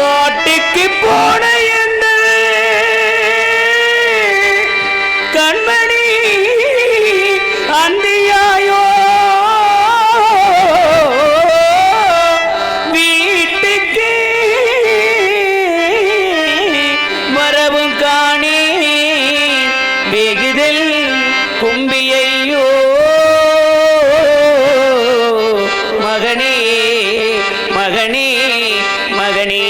காட்டுக்கு போன கண்மணி அந்தியாயோ வீட்டுக்கு வரவும் காணே வெகுதல் கும்பியையோ மகனே மகனே மகனே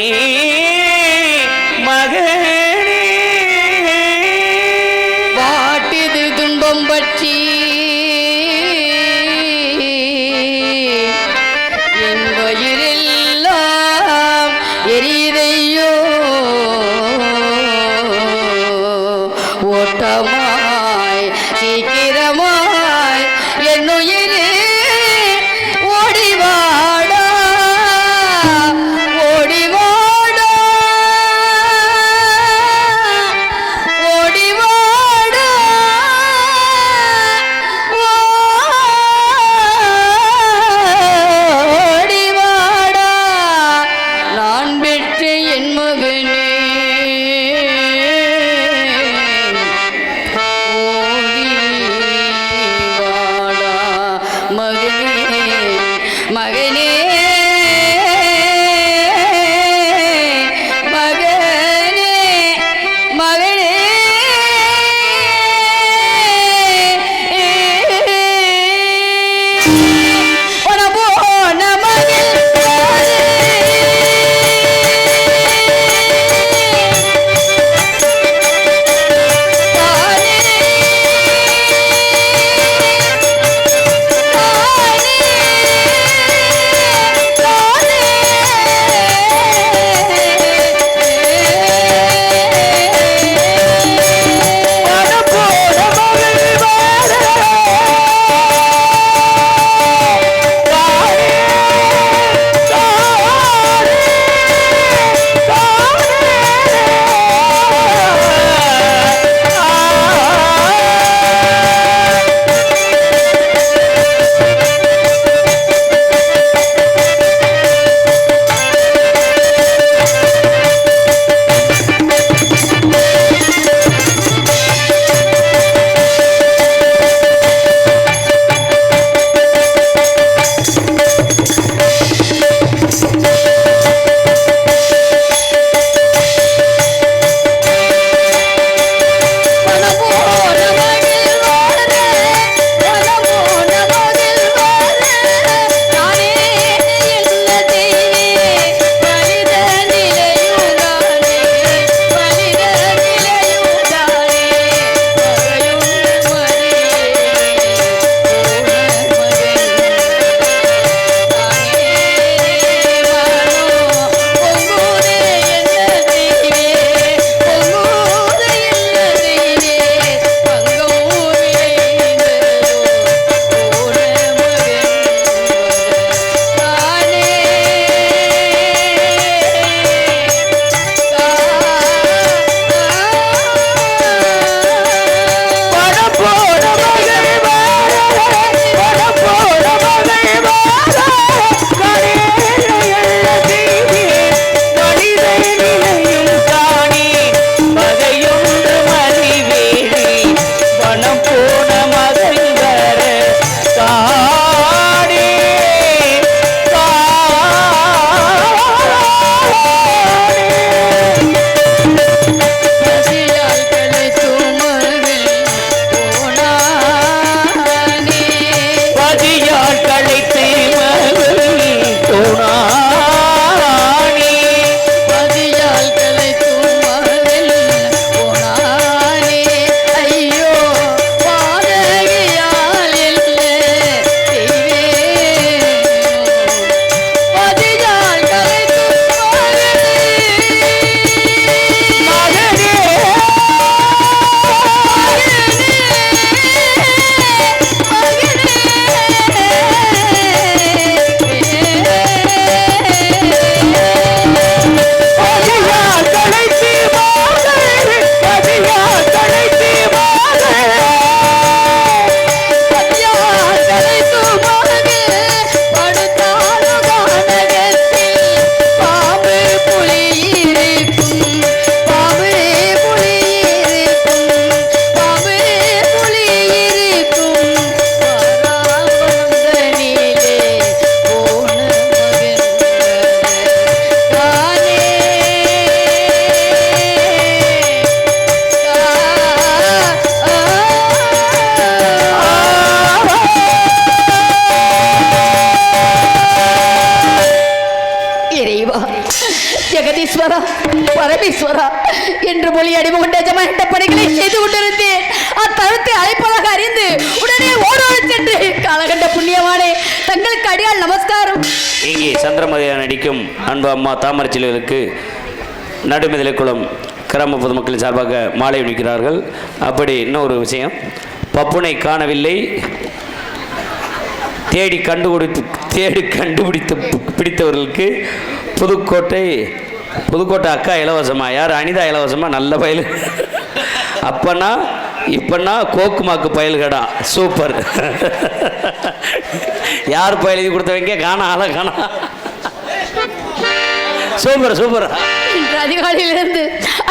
மகனே பாட்டிது துன்பம் பற்றி என் வயிறெல்லாம் எரிதையோ ஓட்டமாய் சீக்கிரமாய் என்னுயிரே ஓடிவாடா ஓடிவா இறைவா, ஜெகதீஸ்வரா, பரமேஸ்வரா என்று மொழி அடிமை கொண்ட எஜமானிட்ட பணிகளை செய்து கொண்டிருந்தேன். அத்தருத்தை அழைப்பதாக அறிந்து உடனே ஓடோடு சென்று காலகண்ட புண்ணியவானே, தங்களுக்கு அடியால் நமஸ்காரம். இங்கே சந்திரமதியா நடிக்கும் அன்பு அம்மா தாமரச்சிலுக்கு நடுமிதலைக்குளம் கிராம பொதுமக்களின் சார்பாக மாலை அணிக்கிறார்கள். அப்படி இன்னொரு விஷயம், பப்புனை காணவில்லை, தேடி கண்டுபிடித்து பிடித்தவர்களுக்கு புதுக்கோட்டை அக்கா இலவசமா, யார் அனிதா இலவசமா, நல்ல பயல். அப்பனா இப்பன்னா கோக்குமாக்கு பயல்கடா, சூப்பர். யார் பயல் எழுதி கொடுத்தவங்க காணா, ஆள காணா, சூப்பர் சூப்பர். இன்று அதிகாலையிலிருந்து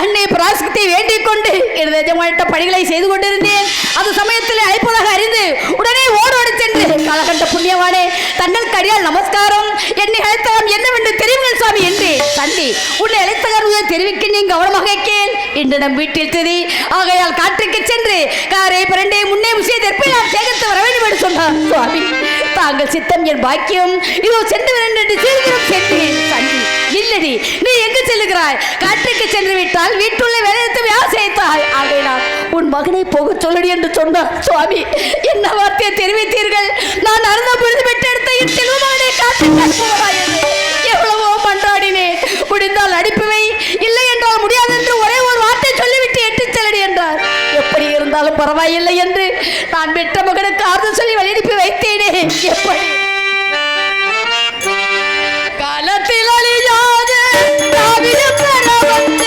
அன்னை பராசக்தியை வேண்டிக் கொண்டு எனது எஜமானிட்ட பணிகளை செய்து கொண்டிருந்தேன். அது சமயத்தில் அழைப்பதாக அறிந்து உடனே ஓடோடு சென்று காலகண்ட புண்ணியவானே, தங்களுக்கு அடியால் நமஸ்காரம். என்னை அழைத்தகம் என்னவென்று தெரியுங்கள் சுவாமி என்று தந்தி உன்னை அழைத்தகர் தெரிவிக்க நீ கவனமாக கேள் என்று நம் வீட்டில் திரி. ஆகையால் காற்றுக்கு சென்று காரை பரண்டை முன்னே முசிய தெற்பை நான் சேகரித்து வர வேண்டும் என்று சொன்னார். சுவாமி, தாங்கள் சித்தம் என் பாக்கியம், இதோ சென்று வரேன் என்று சீர்கிரம் சென்றேன். தந்தி, இல்லடி, நீ எங்கு செல்லுகிறாய்? காற்றுக்கு சென்று விட்டால் வீட்டுள்ள வேலையத்தை யார் செய்தாய்? ஆகையினால் உன் மகனை போக சொல்லடி என்று சொன்னார். சுவாமி, என்ன வார்த்தையை தெரிவித்தீர்கள்? நான் அருந்த பொழுது பெற்றெடுத்த என் செல்வ மகனை காற்றுக்கு எவ்வளவோ மன்றாடினேன். முடிந்தால் அடிப்புவை, இல்லை என்றால் முடியாது என்று ஒரே ஒரு வார்த்தை சொல்லிவிட்டு எட்டு செல்லடி என்றார். எப்படி இருந்தாலும் பரவாயில்லை என்று நான் பெற்ற மகனுக்கு ஆறுதல் சொல்லி வழியனுப்பி வைத்தேனே. எப்படி காலத்தில் அழியாத காவியம் பெற வந்த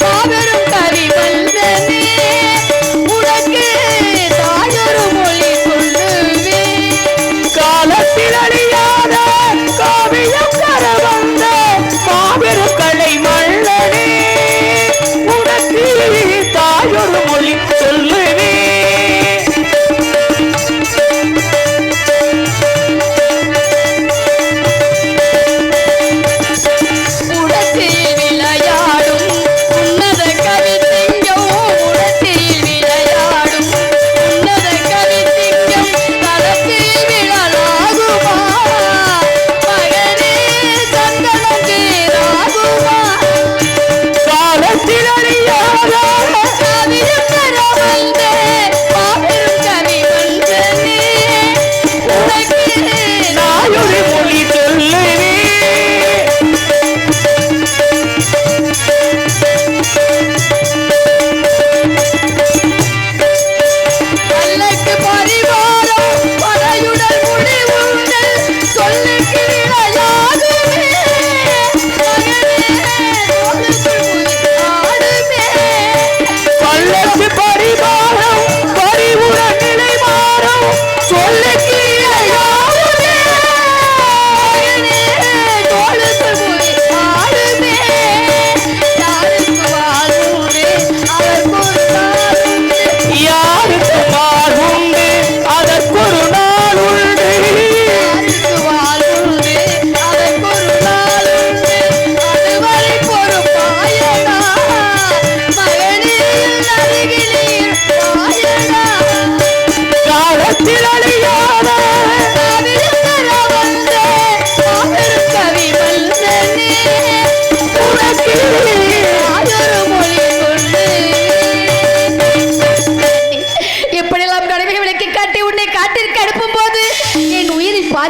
மாபெரும் கரிவல்லனே, உனக்கு தாயொரு மொழி சொல்லுவேன். காலத்தில் அழியாத காவியம் பெற வந்த மாபெரும் கலை மல்லனே, உனக்கு தாயொரு மொழி சொல்லுவே.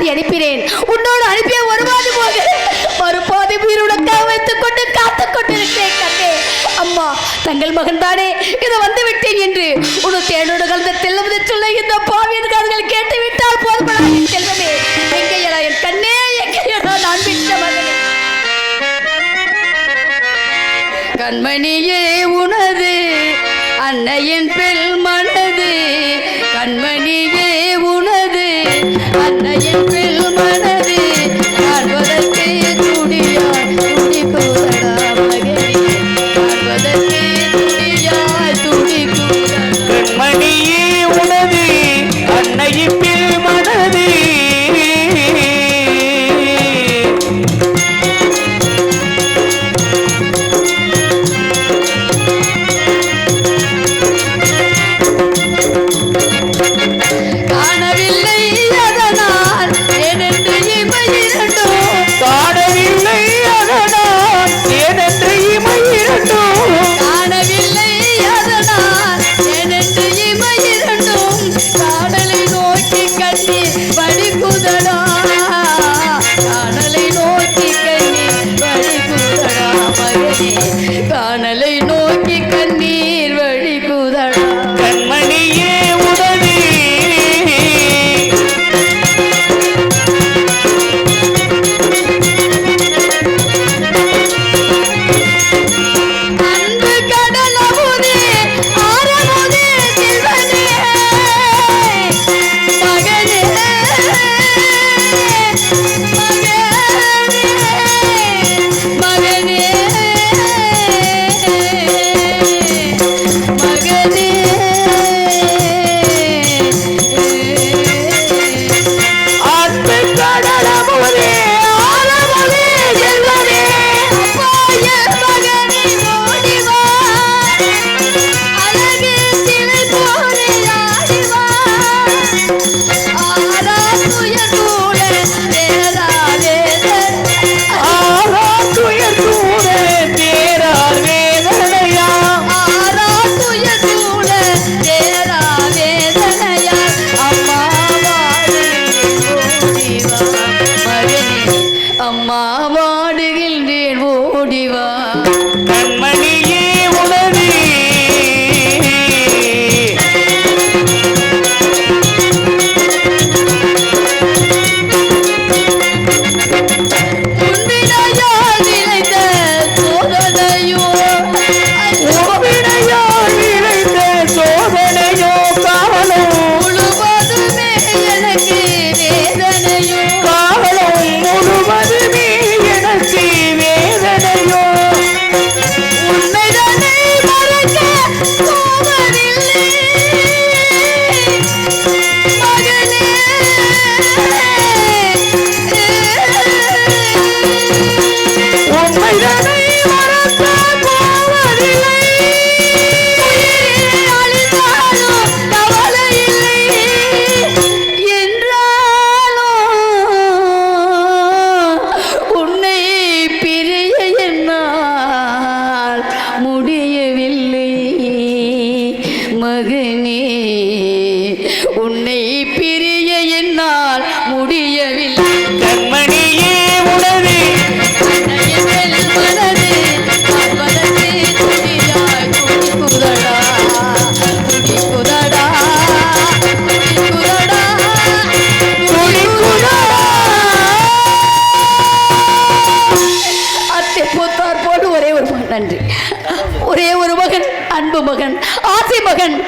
அனுப்பினேன். உன்னோடு அனுப்பிய ஒரு பாதி போக மறுபாதி உயிருடக்காக வைத்துக் கொண்டு காத்துக் கொண்டிருக்கிறேன். கண்ணே, அம்மா, தங்கள் மகன் தானே, இதை வந்து விட்டேன் என்று உன் தேனோடு கலந்த தெல்லுவதை சொல்ல இந்த பாவியின் காதுகள் கேட்டு விட்டால் போதுமடா என் செல்வமே. எங்கையடா என் கண்ணே, எங்கையடா நான் விட்ட மகனே. கண்மணியே உனது அன்னையின் பெண் மனது, கண்மணியே உனது அன்னையின் பெண் மனது, காண்பதற்கு துடியாய் துடிக்குதடா மகனே, காண்பதற்கு துடியாய் துடிக்குதடா. கண்மணியே உனது அன்னையின் பெண் மனது, காணவில்லை அதனால் ஏனென்று ஓடிவா கண்மணியே உனது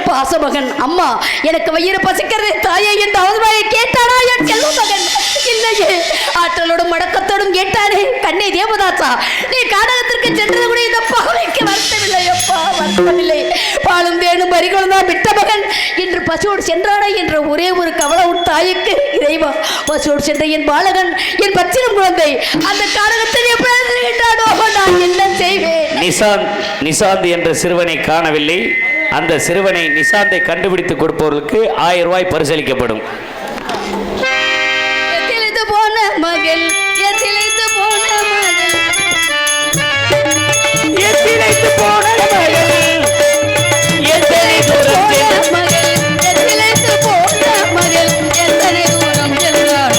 பாசமகன். அம்மா எனக்கு வயிறு பசிக்கிறது தாயே என்று அவதூறாக கேட்டானா என் செல்வ மகன்? இல்லையே, ஆற்றலோடும் மடக்கத்தோடும் கேட்டானே. கண்ணே தேவதாசா, நீ காடகத்திற்கு சென்றது கூட இந்த பகவைக்கு வருத்தமில்லை. அப்பா வருத்தமில்லை. பாலும் தேனும் பறிகளும் தான் விட்ட மகன் என்று பசுவோடு சென்றானே என்ற ஒரே ஒரு கவலை உன் தாய்க்கு. இறைவா, பசுவோடு சென்ற என் பாலகன், என் பச்சினம் குழந்தை அந்த காடகத்தில் எப்படி கேட்டானோ நான் என்ன செய்வேன்? நிசாந்த் என்ற சிறுவனை காணவில்லை. அந்த சிறுவனை நிசாந்தை கண்டுபிடித்து கொடுப்பவர்களுக்கு 1000 ரூபாய் பரிசளிக்கப்படும். போன மகள் எத்திலைத்து போன மகள் எத்திலைத்து போன மகள் எத்தனை தூரம் மகள் எத்திலைத்து போன மகள் எத்தனை தூரம் சென்றாலும்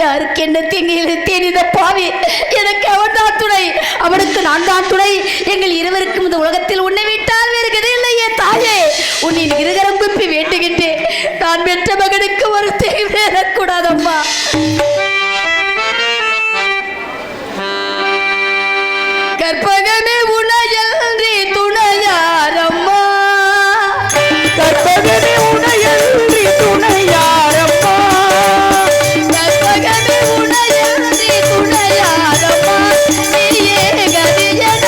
யாருக்கு என்ன தீங்கிழத்தேன் இந்த பாவி? எனக்கு அவன் தான் துணை, அவனுக்கு நான் தான் துணை. எங்கள் இருவருக்கும் இந்த உலகத்தில் உன்னை விட்டால் வேறு கதை இல்லையே தாயே. உன்னின் இருகரம் குப்பி வேண்டுகின்றேன். நான் பெற்ற மகனுக்கு ஒரு தீங்கு நேரக்கூடாதம்மா. கற்பகமே உனையன்றி துணையாரம்மா, கற்பகமே உனையன்றி துணையாரம்மா, கற்பகமே உனையன்றி துணையாரம்மா, நீயே கதி என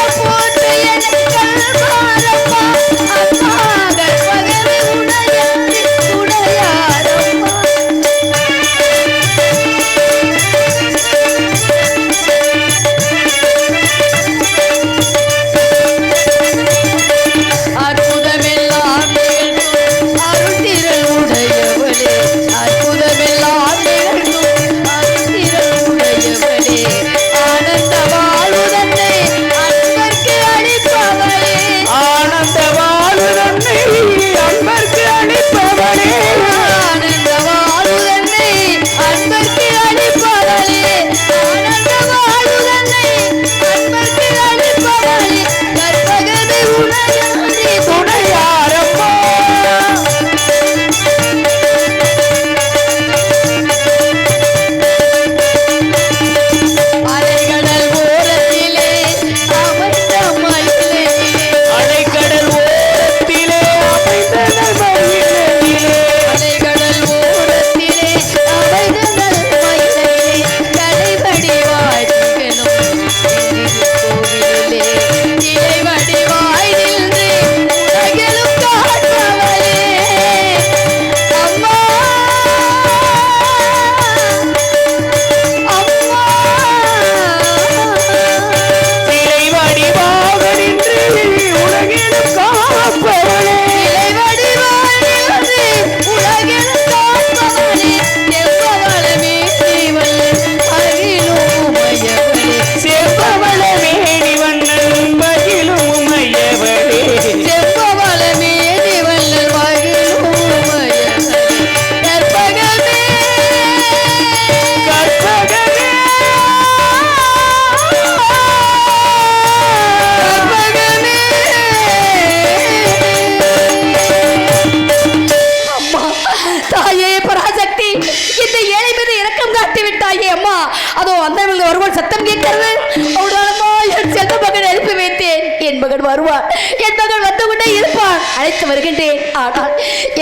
என் மகள் வந்து கொண்டே இருப்பான். அழைத்து வருகின்றேன். ஆனால்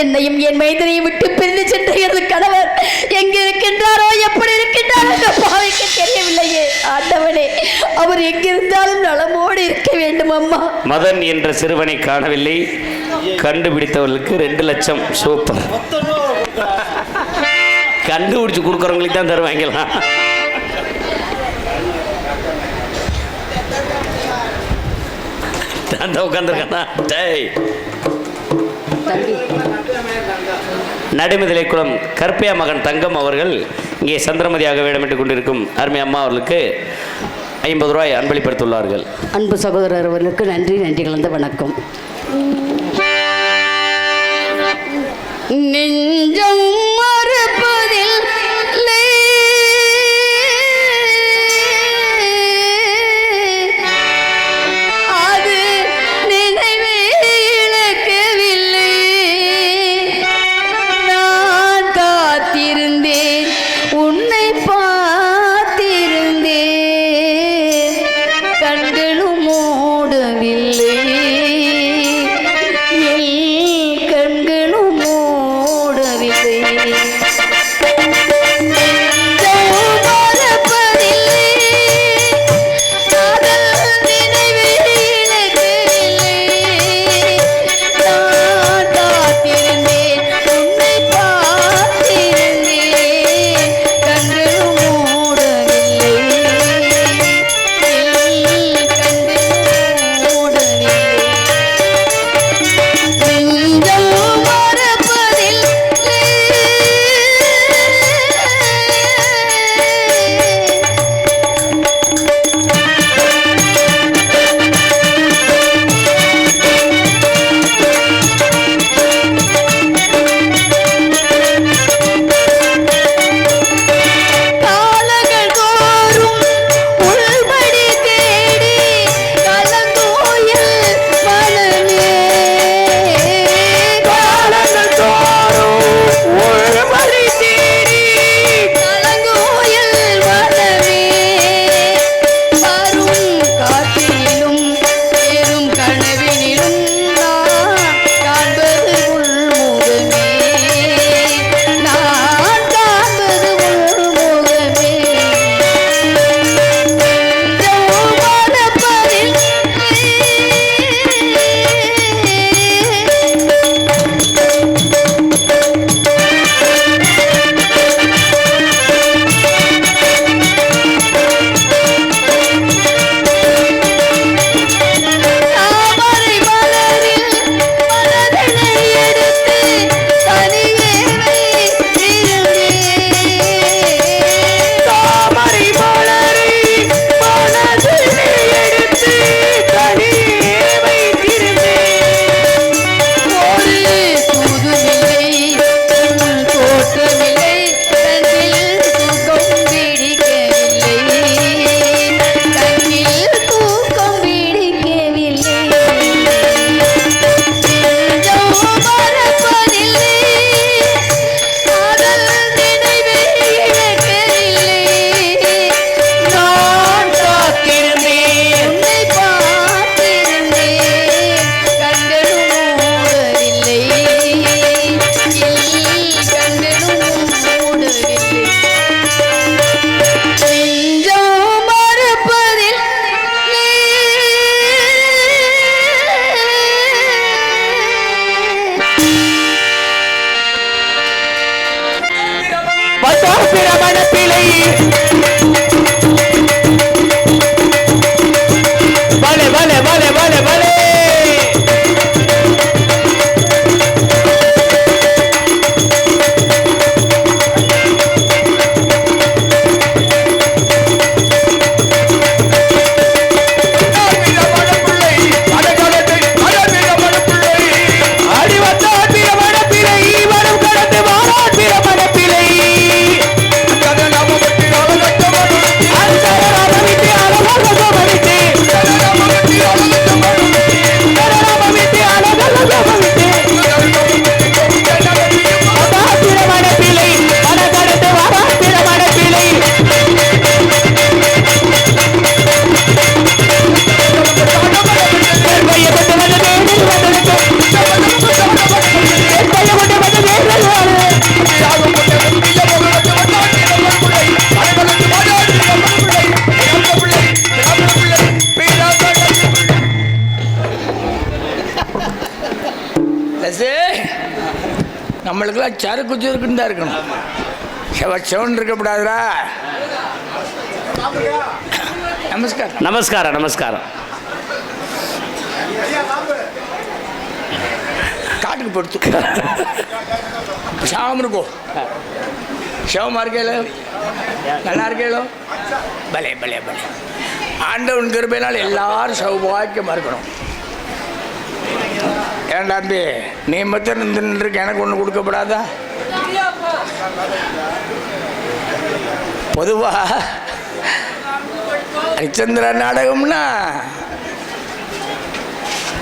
என்னையும் என் மைந்தனையும் விட்டு பிரிந்து சென்ற எனது கணவர் எங்கே இருக்கின்றாரோ எப்படி இருக்கின்றாரோ அந்த பாவைக்கு தெரியவில்லையே. ஆண்டவனே, அவர் எங்கிருந்தாலும் நலமோடு இருக்க வேண்டும். அம்மா, மதன் என்ற சிறுவனை காணவில்லை. கண்டுபிடித்தவர்களுக்கு 2 லட்சம். சூப்பர். கண்டுபிடிச்சு கொடுக்குறவங்களுக்கு தான் தருவாங்களா? உட்காந்துருக்கா? நடுமதிலைக்குளம் கற்பையா மகன் தங்கம் அவர்கள் இங்கே சந்திரமதியாக வேடமிட்டுக் கொண்டிருக்கும் அருமை அம்மா அவர்களுக்கு 50 ரூபாய் அன்பளிப்படுத்தியுள்ளார்கள். அன்பு சகோதரர் அவர்களுக்கு நன்றி கலந்த வணக்கம். நெஞ்சம் மறப்பதில் பஸ்ஸு நம்மளுக்கெல்லாம் சறுக்கு சுருக்குன்னு தான் இருக்கணும். செவன் இருக்கக்கூடாதுரா. நமஸ்காரம். நமஸ்காரம் நமஸ்காரம். காட்டுக்கு பொறுத்து சாமம் இருக்கும். சிவமா இருக்கேளோ, நல்லா இருக்கேளோ, பலே பலே பலே. ஆண்டவன் கிருபையினால் எல்லாரும் சௌபாக்கியமாக இருக்கணும். ஏன் தம்பி நீ மட்டும் நின்றுருக்கு, எனக்கு ஒன்று கொடுக்கப்படாதா? பொதுவாக ஹரிச்சந்திர நாடகம்னா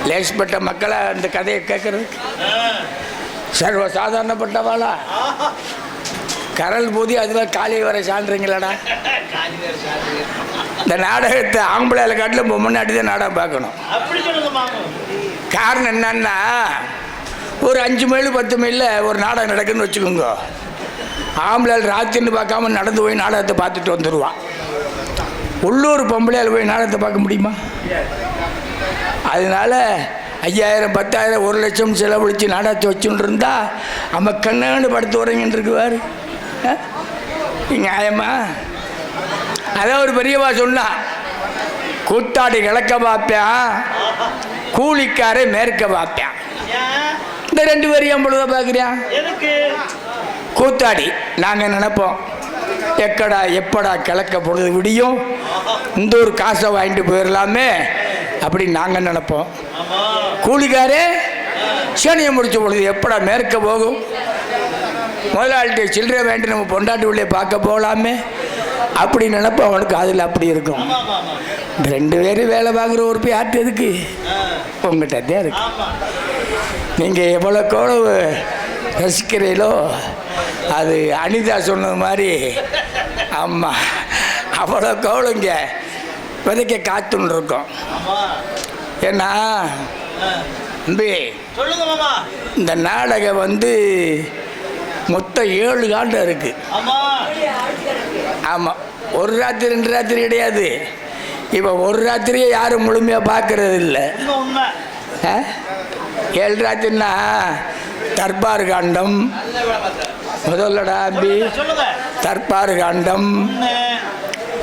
லேஸ்பட்ட மக்களை அந்த கதையை கேட்கறது சர்வ சாதாரணப்பட்டவாளா? கரல் போதி அதில் காலை வர சான்றீங்களாடா. இந்த நாடகத்தை ஆம்பளையில காட்டில் முன்னாடி தான் நாடகம் பார்க்கணும். காரணம் என்னன்னா, ஒரு 5 மைல் 10 மைலில் ஒரு நாடகம் நடக்குதுன்னு வச்சுக்கோங்க. ஆம்பளையால் ராத்திரின்னு பார்க்காம நடந்து போய் நாடகத்தை பார்த்துட்டு வந்துடுவான். உள்ளூர் பொம்பளையால் போய் நாடகத்தை பார்க்க முடியுமா? அதனால 5000 10,000 1 லட்சம் செலவழித்து நாடகத்தை வச்சுட்டு இருந்தா நம்ம கண்ணாண்டு படுத்து வரீங்கன்னு இருக்குவார். நியாயமா? அதான் ஒரு பெரியவா சொன்னா, கூத்தாடி கிழக்க பார்ப்பேன், கூலிக்காரை மேற்க பார்ப்பேன். இந்த 2 பேரையும் பொழுத பார்க்குறியான். கூத்தாடி நாங்கள் நினைப்போம், எக்கடா எப்படா கிழக்க பொழுது விடியும், இந்த ஒரு காசை வாங்கிட்டு போயிடலாமே அப்படின்னு நாங்கள் நினைப்போம். கூலிக்காரே சனியை முடிச்ச பொழுது எப்படா மேற்க போகும், முதலாளிகிட்ட சில்லறை வேண்டி நம்ம பொண்டாட்டி உள்ளே பார்க்க போகலாமே அப்படி நினைப்போம். அவனுக்கு அதில் அப்படி இருக்கும். இந்த 2 பேரும் வேலை பார்க்குற ஒரு போய் ஆட்டு எதுக்கு? உங்கள்கிட்ட தான் இருக்கு. நீங்கள் எவ்வளோ கோளவு ரசிக்கிறீங்களோ, அது அனிதா சொன்னது மாதிரி, ஆமாம், அவ்வளோ கோளுங்க விதைக்க காத்துன்னு இருக்கோம். ஏன்னா தம்பி, இந்த நாடகம் மொத்தம் 7 காண்டம் இருக்கு. ஆமாம், ஒரு ராத்திரி 2 ராத்திரி கிடையாது. இப்போ ஒரு ராத்திரியே யாரும் முழுமையாக பார்க்கறது இல்லை. 7 ராத்திரின்னா தர்பார் காண்டம் முதல்லடா அம்பி, தர்பார் காண்டம்,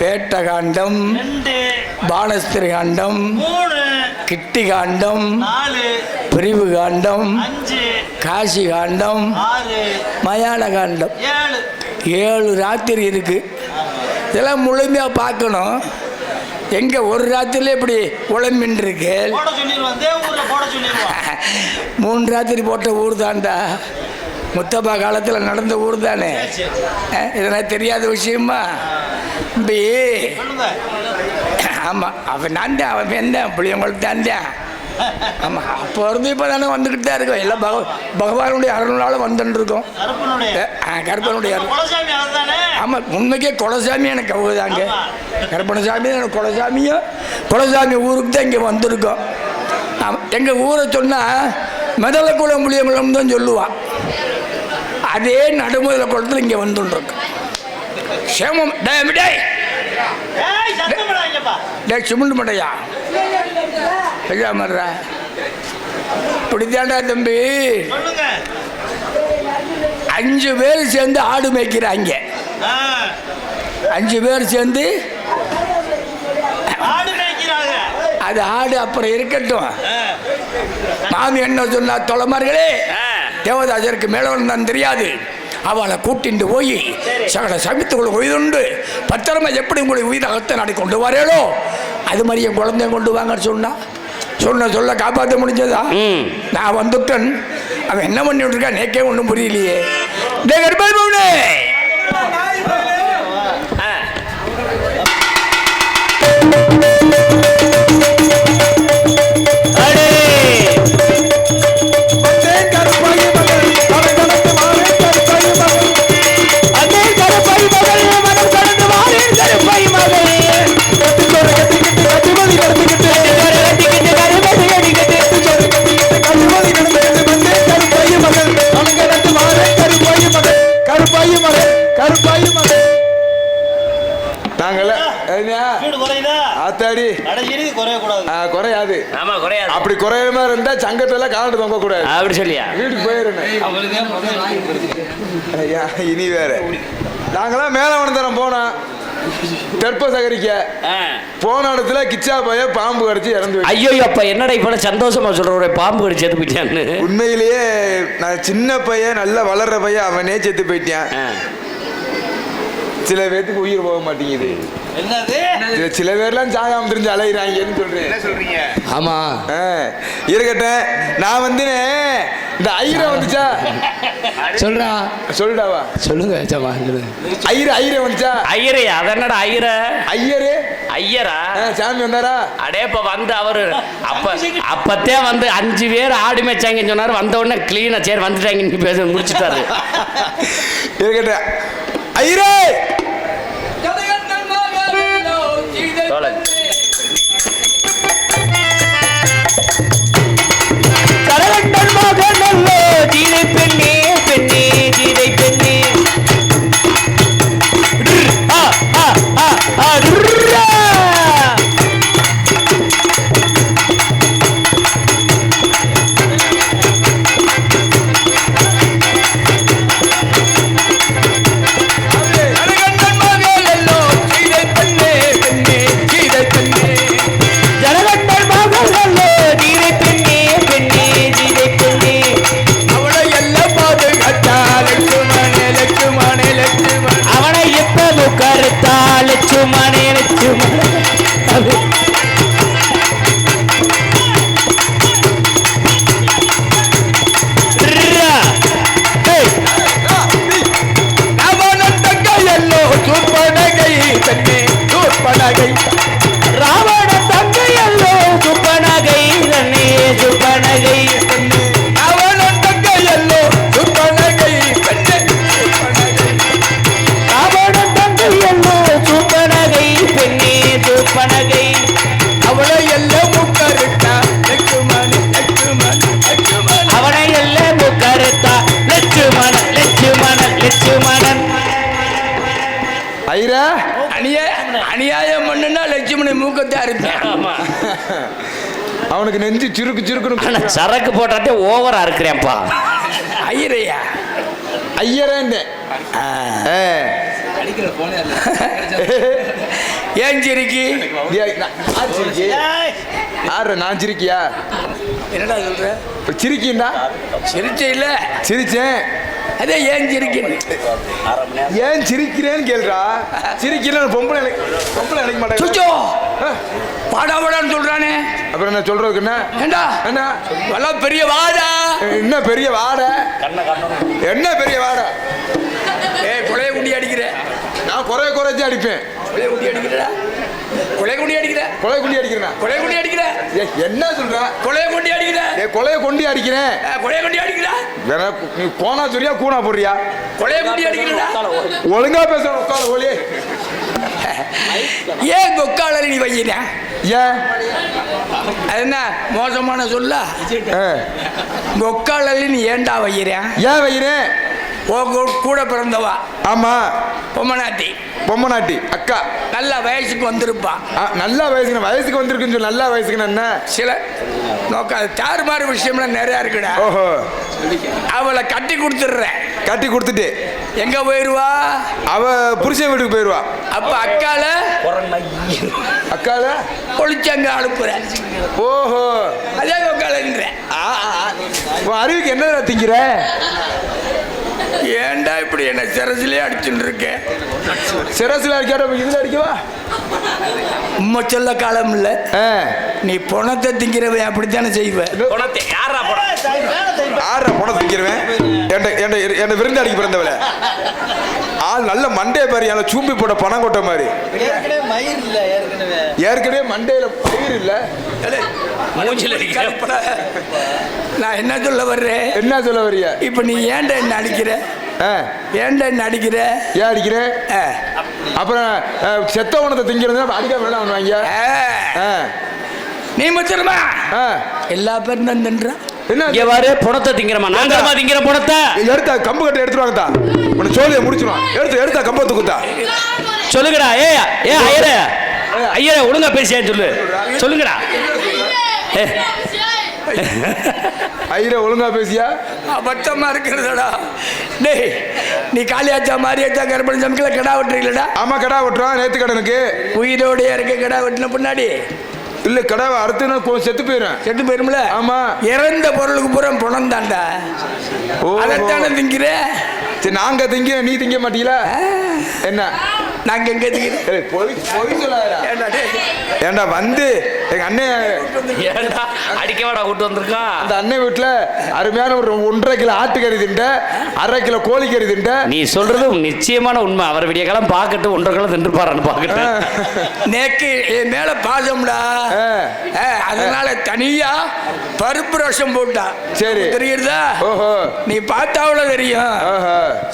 பேட்ட காண்டம், பானஸ்திரி காண்டம், கிட்டி காண்டம், பிரிவு காண்டம், காசி காண்டம், மயான காண்டம், 7 ராத்திரி இருக்கு. இதெல்லாம் முழுமையாக பார்க்கணும். எங்க ஒரு ராத்திரில இப்படி உழம்பின் இருக்கு. 3 ராத்திரி போட்ட ஊர் தான்டா. முத்தப்பா காலத்தில் நடந்த ஊர் தானே. இதெல்லாம் தெரியாத விஷயமா? ஆமாம், அவன் நான் தான், அவன் வேண்டாம், பிள்ளைங்களுக்கு தான் தான். ஆமாம், அப்போ இருந்து இப்போ தானே வந்துக்கிட்டு தான் இருக்கோம். எல்லாம் பகவானுடைய அருளால் வந்துட்டு இருக்கோம். கருப்பனுடைய ஆமாம், உண்மைக்கே குலசாமி எனக்கு அவதாங்க. கருப்பணசாமி எனக்கு குலசாமி ஊருக்கு தான் இங்கே வந்திருக்கோம். ஆமாம், எங்கள் ஊரை சொன்னால் மெதலக்குளம் புளியங்குளம் தான் சொல்லுவான். அதே நடுமுதல குளத்தில் இங்கே வந்துருக்கோம். சேமம் சிமெண்ட் மட்டையா மர்றா இப்படித்தாண்டா தம்பி. 5 பேர் சேர்ந்து ஆடு மேய்க்கிறாங்க. 5 பேர் சேர்ந்து அது ஆடு அப்புறம் இருக்கட்டும். மாமி என்ன சொன்னா, தொலைமார்களே, தேவதாசருக்கு மேலவன் தான் தெரியாது, அவளை கூட்டிட்டு போய் சகல சமயத்துக்குள்ள உயிர்ண்டு பத்திரமா எப்படி உங்களை உயிரை அகத்த நாடி கொண்டு வரேளோ அது மாதிரி என் குழந்தைய கொண்டு வாங்கன்னு சொல்ல காப்பாற்ற முடிஞ்சதா? நான் வந்துட்டேன். அவன் என்ன பண்ணிட்டு இருக்கா நேக்கே ஒன்றும் புரியலையே. ஆத்தாடி அப்படி குறையமா இருந்தா சங்கத்துல காலட்டு தொங்க கூடாது. அப்படி சொல்லியா? வீட்டுக்கு போயிருந்தேன். இனி வேற நாங்களாம் மேலவனந்தரம் போனோம் தெற்ப சகரிக்க. போன இடத்துல கிச்சா பைய பாம்பு கடிச்சு இறந்து. ஐயோ அப்ப என்னடா இப்ப சந்தோஷமா சொல்ற ஒரு பாம்பு கடிச்சு செத்து போயிட்டான்னு. உண்மையிலேயே நான் சின்ன பையன் நல்லா வளர்ற பையன் அவனே செத்து போயிட்டான். சில பேருக்கு உயிர் போக மாட்டேங்குது. சில பேர்லாம் சாகாம தெரிஞ்சு அலையிறாங்கன்னு சொல்றேன். என்ன சொல்றீங்க? ஆமா இருக்கட்டேன். நான் வந்து இந்த ஐயரை வந்துச்சா சொல்றா சொல்லுடாவா சொல்லுங்க ஐயரை வந்துச்சா? ஐயரே அதனடா ஐயரு ஐயரா சாமி வந்தாரா? அடேப்ப வந்து அவரு அப்பத்தே வந்து 5 பேர் ஆடு மேய்ச்சாங்கன்னு சொன்னாரு. வந்த உடனே கிளீனா சரி வந்துட்டாங்க பேச முடிச்சுட்டாரு. இருக்கட்டேன். ஐயரே பெண்ணே பெண்ணே ஜீதை பெண்ணே ராவண தங்கையல்லோ சுப்பனகை தன்னே சுப்பனகை ராவண தங்கையல்லோ சுப்பனகை ராவண தங்கையல்லோ சுப்பனகை பெண்ணே சுப்பனகை அவளை எல்லாம் முக்கருத்தா லட்சுமணி லட்சுமணி லட்சுமணி அவனை எல்லாம் முக்கருத்தா லட்சுமணன் லட்சுமணன் லட்சுமணன். ஐயரா அநியாயம் பண்ணுனா லட்சுமணி மூக்கத்தை அறுப்பேன். அவனுக்கு நெஞ்சு சுருக்கு சுருக்குன்னு சரக்கு போட்டாட்டே ஓவரா இருக்கிறேன்ப்பா. ஐயரையா ஐயரேன்னு ஏன் சிரிக்கி? நான் சிரிக்கியா? என்னடா சொல்ற? சிரிக்கிண்டா? சிரிச்ச இல்ல சிரிச்சேன். அதே ஏன் சிரிக்கிறேன்? ஏன் சிரிக்கிறேன்னு கேள்றா. சிரிக்கிறேன் பொம்பளை நினைக்க மாட்டேன். சுச்சோ பாடாபாடான்னு சொல்றானே. அப்புறம் என்ன சொல்றதுக்கு என்ன? ஏண்டா என்ன எல்லாம் பெரிய வாடா? என்ன பெரிய வாடை? என்ன பெரிய வாடை? கொலைய குண்டி அடிக்கிற. நான் குறைச்சி அடிப்பேன். கொலைய குண்டி அடிக்கிறா? கொலை குண்டி அடிக்கிற? கொலை குண்டி அடிக்கிறேன். கொலை குண்டி அடிக்கிற? என்ன சொல்ற? கொலைய குண்டி அடிக்கிற? கொலைய கொண்டி அடிக்கிறேன். கொலைய குண்டி அடிக்கிற? நீ கோனா சொல்றியா கூனா போடுறியா? கொலைய குண்டி அடிக்கிறா? ஒழுங்கா பேச உட்கார ஒளி. ஏன் கொக்கால நீ வையிற? ஏன் அது என்ன மோசமான சொல்ல? கொக்கால நீ ஏண்டா வையிற? ஏன் வையிறேன்? கூட பிறந்தவா. ஆமா பொம்மநாட்டி அக்கா நல்ல வயசுக்கு வந்திருப்பா. நல்ல வயசுக்கு வந்திருக்குன்னு சொல்லி நல்ல வயசுக்கு என்ன சில நோக்காது தாறுமாறு விஷயம்லாம் நிறையா இருக்குடா. ஓஹோ அவளை கட்டி கொடுத்துடுறேன். கட்டி கொடுத்துட்டு எங்க போயிருவா? அவ புருஷன் வீட்டுக்கு போயிருவா. அப்ப அக்கால பொழிச்சங்க அனுப்புற. ஓஹோ அதே கொக்காலன்ற அறிவுக்கு என்ன திங்கிற? ஏண்டா இப்படி என்ன சிரசிலே அடிச்சுட்டு இருக்க? சிரசில அடிக்காத இதுல அடிக்கவா? உண்மை சொல்ல காலம் இல்ல. நீ பணத்தை திங்கிறவன் அப்படித்தானே செய்வேன். பணம் திங்கிறவன் என்ன விருந்து அடிக்க பிறந்தவள ஆள் நல்ல மண்டைய பாரு. சூம்பி போட்ட பணம் கொட்ட மாதிரி. ஏற்கனவே மண்டையில பயிர் இல்ல. நான் என்ன சொல்ல வர்றேன்? என்ன சொல்ல வர்றிய? இப்ப நீ ஏன்டா என்ன அடிக்கிற? ஏன்டா என்ன அடிக்கிற? ஏன் அடிக்கிற? அப்புறம் செத்த உணத்தை திங்கிறது அடிக்க வேணாம் வாங்க. நீ மச்சரமா எல்லா பேரும் தான் தின்றான். என்ன பணத்தை திங்கிறமா? நாங்க திங்கிற பணத்தை எடுத்தா கம்பு கட்டை எடுத்துருவாங்கதா. உன சோழியை முடிச்சிடும். எடுத்தா கம்பத்தை குத்தா சொல்லுங்கடா. ஐயரே ஒழுங்கா பேசியான்னு சொல்லுங்கடா. ஐயரை ஒழுங்கா பேசியா? அபத்தமா இருக்கிறதடா. டேய், நீ காளியாச்சா மாரியாச்சா கருப்பணி சமைக்கல கடா வெட்டுறீங்களடா? ஆமா, கடா வெட்டுறோம். நேத்து கடனுக்கு உயிரோடைய இருக்க கடா வெட்டின பின்னாடி இல்ல, கடாவை அறுத்து செத்து போயிடும். செத்து போயிரும்ல? ஆமா. இறந்த பொருளுக்கு பூரா பணம் தாண்டா. அதைத்தானே திங்கிற. சரி, நாங்க திங்க, நீ திங்க மாட்டீங்களா? என்ன நாங்க எங்க திங்கிறோம்? பொய் சொல்லாதடா. ஏண்டா வந்து எங்க அண்ணன் அடிக்கவாடா கூட்டு வந்திருக்கான். அந்த அண்ணன் வீட்டுல அருமையான ஒரு 1.5 கிலோ ஆட்டுக்கறி தின்ட்ட, 1/2 கிலோ கோழிக்கறி தின்ட்ட. நீ சொல்றது நிச்சயமான உண்மை. அவர் விடிய காலம் பார்க்கட்டு 1.5 கிலோ தின்றுப்பாரான்னு பார்க்கட்டு. நேக்கு என் மேல பாசம்டா. அதனால தனியா பருப்பு ரசம் போட்டா. சரி, தெரியுதா? ஓஹோ, நீ பார்த்தாவுல தெரியும்.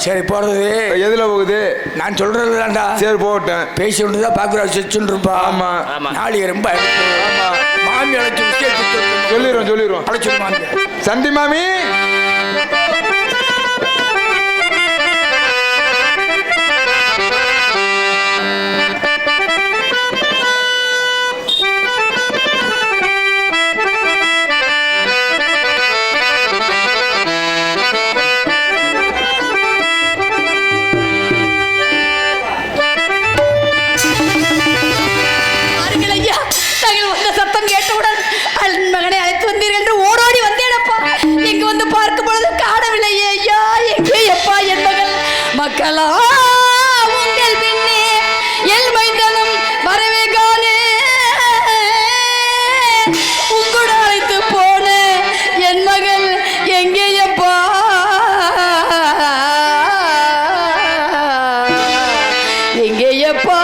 சரி, போறது எதுல போகுது? நான் சொல்றது தான்டா. சரி, போட்டேன். பேசி ஒன்றுதான் பாக்குறா செச்சுன்னு இருப்பா. ஆமா, நாளைக்கு ரொம்ப மாமி அழைச்சி சொல்லிடுறோம் அழைச்சிரு மாமி. சந்தி மாமி, மகனை அழைத்து வந்தீர்கள் என்று ஓடோடி வந்தேனப்பா. இங்கு வந்து பார்க்கும் பொழுது காணவில்லையே. ஐயா, எங்கே எப்பா என் மகள்? மக்களா உங்கள் பின்னே என் மைந்தனும் வரவே காணே. உங்களோட அழைத்து போன என் மகள் எங்கே எப்பா? எங்கே எப்பா?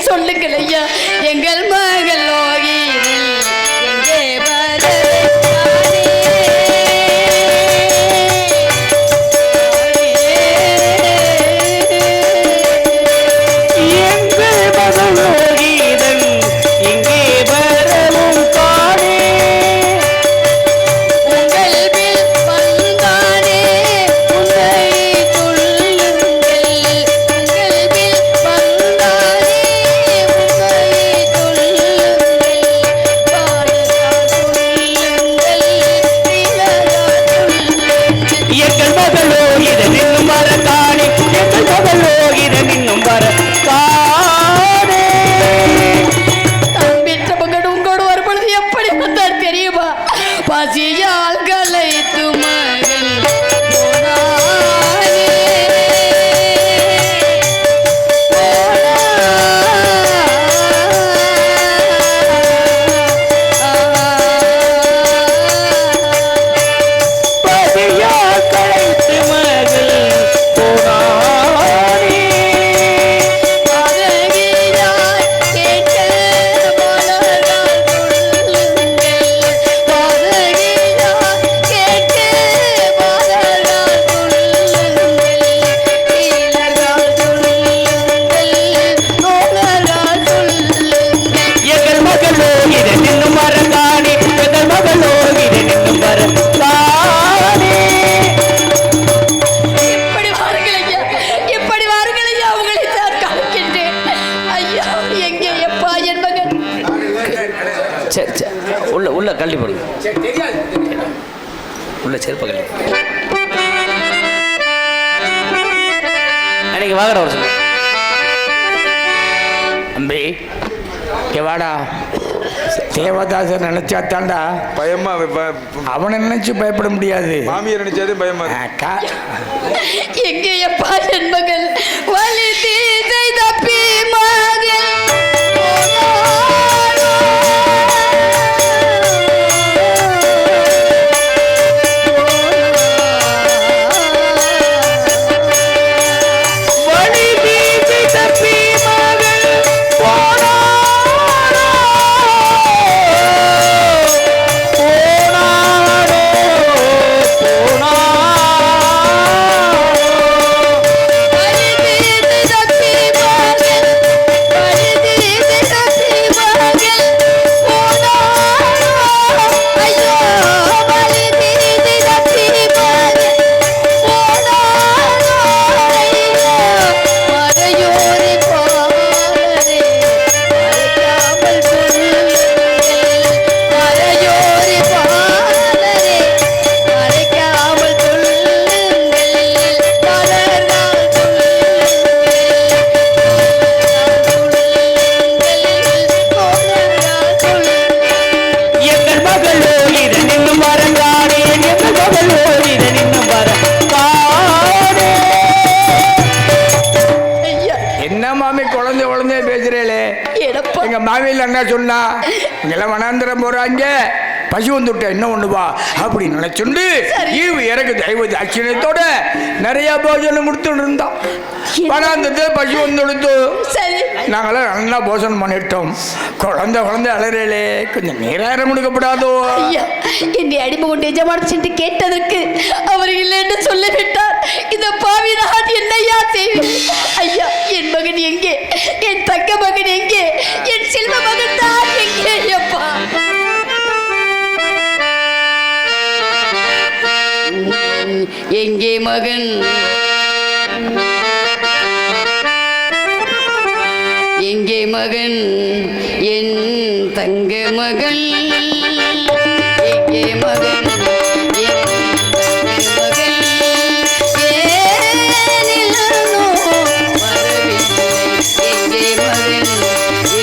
சொல்லுங்கள் ஐயா, எங்கள் மகள் லோகிதன் எங்கே வர? எங்கள் மகள் லோகிதன் எங்கே வரவும் காணே. உங்கள் பில் வந்தானே உன்னை சொல்லுங்கள். உங்கள் பில் வந்தானே எங்கள் மகளோ இதன் இன்னும் வர காணே. எங்கள் மகளோ இதன் இன்னும் வர காணே. தான் பெற்ற மகன் உங்களோடு வரும்பொழுது எப்படி வந்தார் தெரியுமா? பசியால் கலைத்து மகன் உள்ள கல்வி போடுங்க. உள்ள செருப்ப கல்வி அன்னைக்கு வாங்கடா ஒரு சொல்லு அம்பி வாடா. தேவதாசன் நினைச்சா தாண்டா பயமா. அவனை நினைச்சு பயப்பட முடியாது. மாமியார் நினைச்சாதே பயமா. எங்கே எப்பா என் மகள் வலி தீதை தப்பி மகள் என்ன சொன்னா இங்கெல்லாம் வனாந்திரம் போறாங்க, பசி வந்துவிட்ட என்ன ஒண்ணுவா அப்படின்னு நினைச்சுண்டு ஈவு இறக்கு தெய்வ தாட்சியத்தோட நிறைய போஜனம் கொடுத்துட்டு இருந்தான். வனாந்தத்தில் பசி வந்துடுத்து. நாங்களாம் நல்லா போஜனம் பண்ணிட்டோம். குழந்தை அலறலே கொஞ்சம் நீராயிரம் கொடுக்கப்படாதோ? ஐயா, என்னை அடிமை கொண்டு எஜமான சென்று கேட்டதற்கு அவர் இல்லை என்று சொல்லிவிட்டார். இந்த பாவி நான் என்னையா செய்வேன்? ஐயா, என் மகன் எங்கே? என் தக்க மகன் எங்கே? என் செல்வ மகன் தான் எங்கே? அப்பா, எங்கே மகன்? எங்கே மகன்? என் தங்க மகன் எங்கே மகன்? என் தங்க மகன் ஏனிலனோ வரவில்லை. எங்கே மகன்?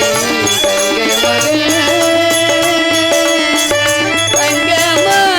என் தங்க மகன் தங்க மகன்.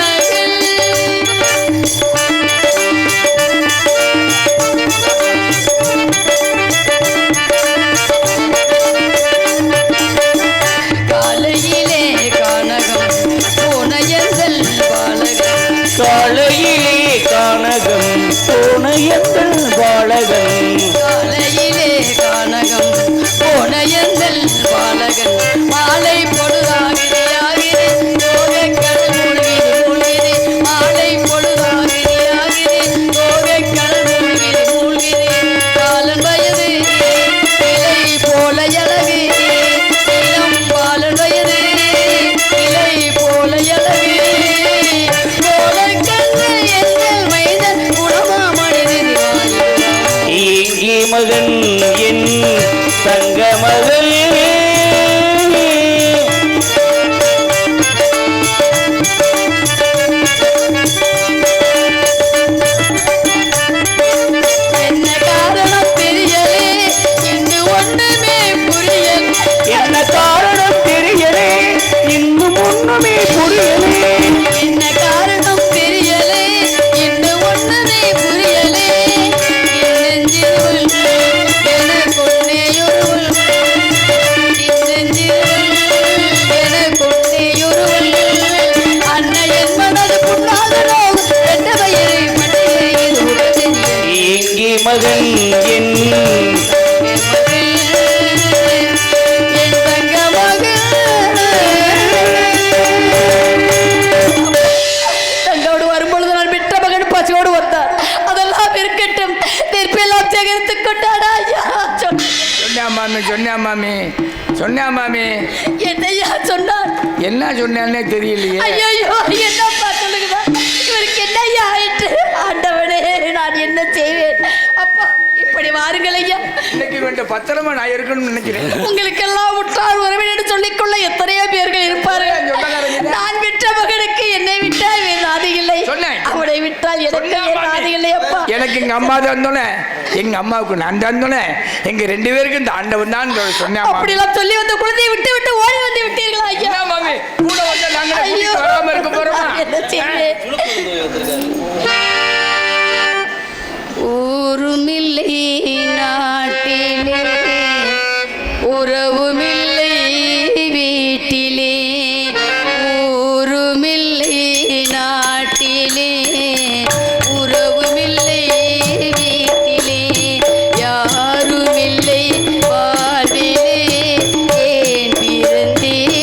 காலையிலே கானகம் போனயந்தல் பாலகன். காலையிலே கானகம் போனயந்தல் பாலகன். காலையிலே கானகம் போனயந்தல் பாலகன். மாலை பொழுதாகிறே ஆகிறே கோகைக்கடல் மூழ்கிது மூழ்கிது. மாலை பொழுதாகிறே ஆகிறே கோகைக்கடல் மூழ்கிது மூழ்கிது. காலன் வயது இலை போல அழகு, இளம் பாலன் வயது இலை போல அழகு. கோலைக்கண்ணல் எங்கள் மைதன் குணமாமணிது வாழ்கிறான். எங்கே மகன்? என் தங்க மகள். என்ன காரணம் தெரியலே, இன்று ஒண்ணுமே புரியல். என்ன காரணம் தெரியலே, இன்னும் ஒண்ணுமே புரியலே. என்ன காரணம் தெரியலே, இன்று ஒண்ணுமே புரியலே. என் நெஞ்சில் எனக்குள்ளேயொருவள், என் நெஞ்சில் எனக்குள்ளேயொருவள். அன்னையன் மனது புண்ணாதனோ என்ற வயிறு மண்ணில் உடனே. எங்கே மகன்? என் என் தங்க மகன். தங்களோடு வரும்பொழுது நான் பெற்ற மகன் பசியோடு வந்தார். அதெல்லாம் இருக்கட்டும், நெருப்பெல்லாம் சேகரித்துக் கொண்டாடா. ஐயா, சொன்னா மாமி என்னையா சொன்னார்? என்ன சொன்னான்னே தெரியலையே. ஐயோ, என்னப்பா சொல்லுங்கப்பா, இவருக்கு என்னையா ஆயிற்று? ஆண்டவனே, நான் என்ன செய்வேன்? அப்பா, இப்படி வாருங்கள் ஐயா. இன்னைக்கு வேண்ட பத்திரமா நான் இருக்கணும்னு நினைக்கிறேன். உங்களுக்கெல்லாம் உற்றார் உறவினர் சொல்லிக்கொள்ள எத்தனையோ பேர்கள் இருப்பார்கள். நான் விட்ட மகனுக்கு என்னை விட்டால் வேறு நாதி இல்லை, அவனை விட்டால் எனக்கு வேறு நாதி இல்லை. அப்பா, எனக்கு எங்க அம்மா தந்தோனே, எங்க அம்மாவுக்கு நான் தந்தோனே, எங்க 2 பேருக்கு இந்த ஆண்டவன் தான் சொன்னேன். அப்படிலாம் சொல்லி வந்த குழந்தையை விட்டு விட்டு ஓடி வந்து விட்டீர்களா ஐயா? மாமி கூட வந்து நாங்க ஐயோ, வராம இருக்க போறோமா? என்ன செய்வேன்? ஊருமில்லை நாட்டிலே, உறவுமில்லை வீட்டிலே. ஊருமில்லை நாட்டிலே, உறவுமில்லை வீட்டிலே. யாருமில்லை வாழ்விலே, ஏன் பிறந்தேன்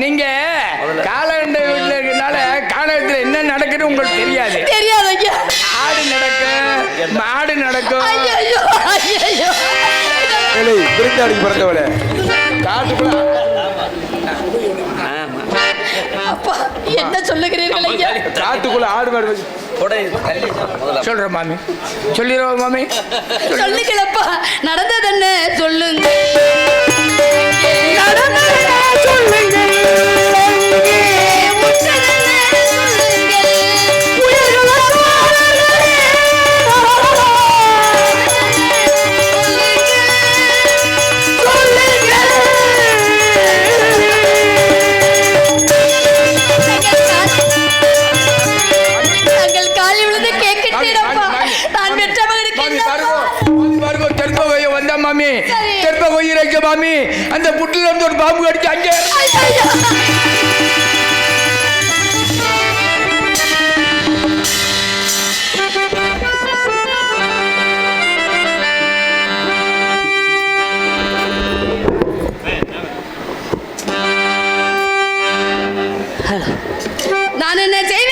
நீங்க காலகண்ட வீட்டுல இருக்கனால காலகட்டத்தில் என்ன நடக்குன்னு உங்களுக்கு தெரியாது. தெரியாது ஐயா. ஆடு நடக்கும், மாடு நடக்கும். ஐயோ ஐயோ. விருந்தாடிக்கு பிறந்தவளே காட்டுக்குள்ள அப்பா என்ன சொல்லுகிறீர்கள் ஐயா? காட்டுக்குள்ள ஆடு மாடு சொல்றேன் மாமி, சொல்லிடுவோம் மாமி. சொல்லுங்களப்பா, நடந்தது என்ன சொல்லுங்க. மாமி அந்த புட்டில இருந்து ஒரு பாம்பு கடிச்சு அங்கே நான் என்ன செய்வேன்?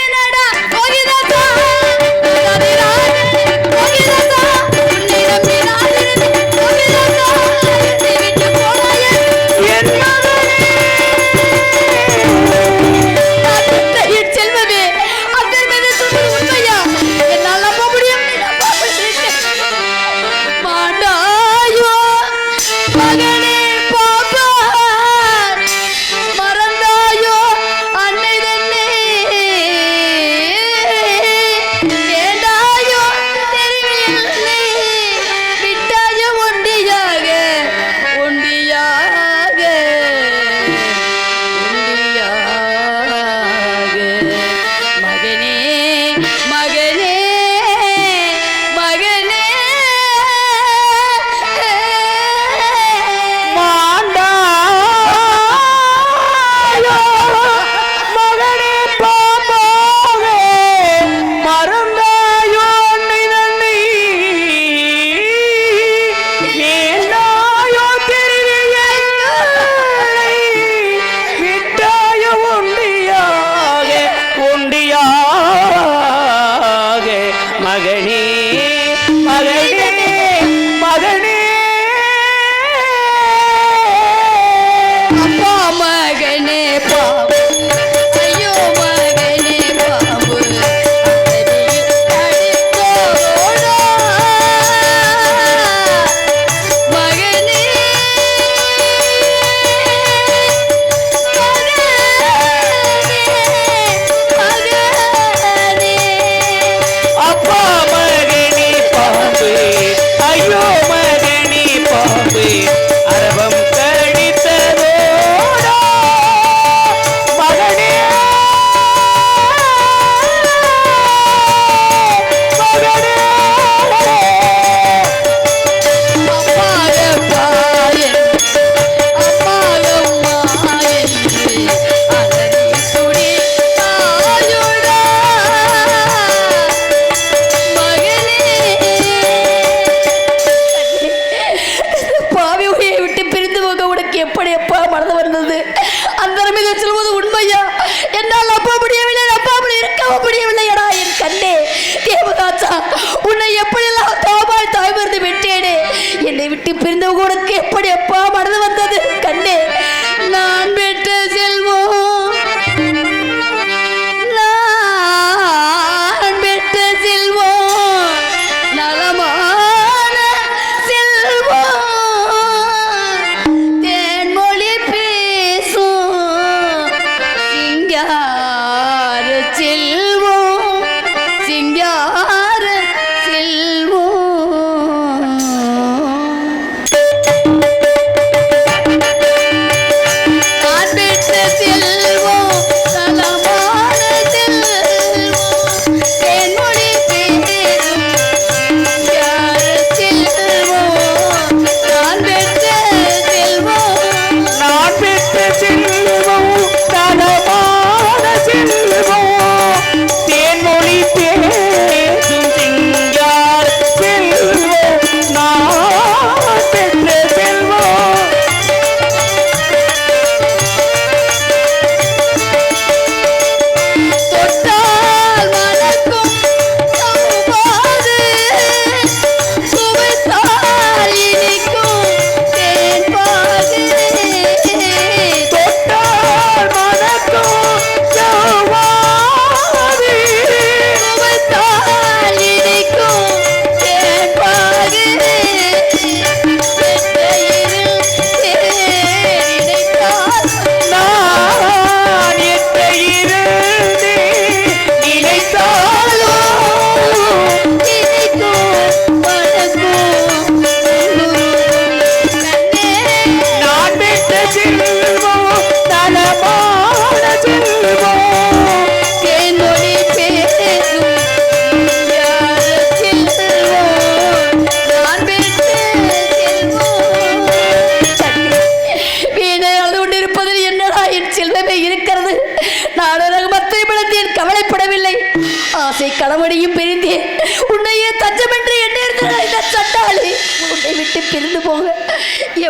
ஆசை கணவனையும் பிரிந்தேன். உன்னையே தஞ்சமென்று எண்ணிருந்த இந்த சண்டாளி உன்னை விட்டு பிரிந்து போக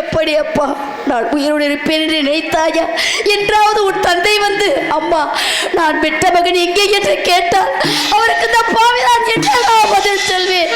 எப்படி அப்பா நான் உயிரோடு இருப்பேன் என்று நினைத்தாயா? என்றாவது உன் தந்தை வந்து அம்மா நான் பெற்ற மகன் எங்கே என்று கேட்டால் அவருக்கு இந்த பாவி நான் என்ன பதில் சொல்வேன்?